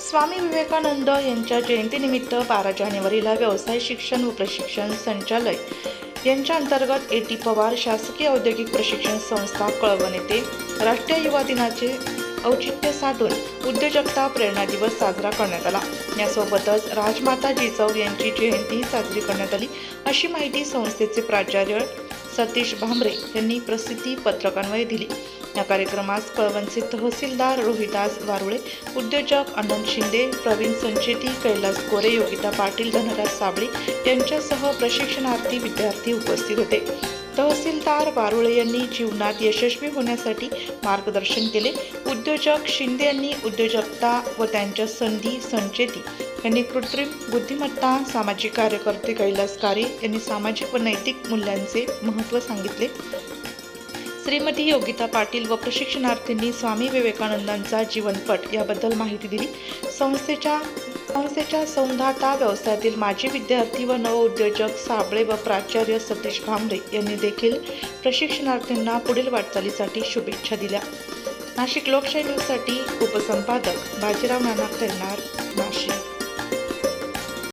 स्वामी विवेकानंद यांच्या जयंतीनिमित्त 12 जानेवारीला व्यवसाय शिक्षण व प्रशिक्षण संचालय यांच्या अंतर्गत ए टी पवार शासकीय औद्योगिक प्रशिक्षण संस्था कळवण येथे राष्ट्रीय युवा दिनाचे औचित्य साधून उद्योजकता प्रेरणा दिवस साजरा करण्यात आला। यासोबतच राजमाता जिजाऊ यांची जयंती साजरी करण्यात आली, अशी माहिती संस्थेचे प्राचार्य सतीश भामरे यांनी प्रसिद्धी पत्रकान्वये दिली। या कार्यक्रमास कळवणचे तहसीलदार रोहिदास वारुळे, उद्योजक आनंद शिंदे, प्रवीण संचेती, कैलास कोरे, योगिता पाटील, धनराज साबळे यांच्यासह प्रशिक्षणार्थी विद्यार्थी उपस्थित होते। तहसीलदार वारुळे यांनी जीवनात यशस्वी होण्यासाठी मार्गदर्शन केले। उद्योजक शिंदे यांनी उद्योजकता व त्यांच्या संधी, संचेती यांनी कृत्रिम बुद्धिमत्ता, सामाजिक कार्यकर्ते कैलास कारे यांनी सामाजिक व नैतिक मूल्यांचे महत्त्व सांगितले। श्रीमती योगिता पाटील व प्रशिक्षणार्थींनी स्वामी विवेकानंदांचा जीवनपट याबद्दल माहिती दिली। संस्थेच्या सौंदाता व्यवसायातील माजी विद्यार्थी व नवउद्योजक साबळे व प्राचार्य सतीश भामरे यांनी देखील प्रशिक्षणार्थींना पुढील वाटचालीसाठी शुभेच्छा दिल्या। नाशिक लोकशाही न्यूजसाठी उपसंपादक बाजीराव नाना खैरनार, नाशिक।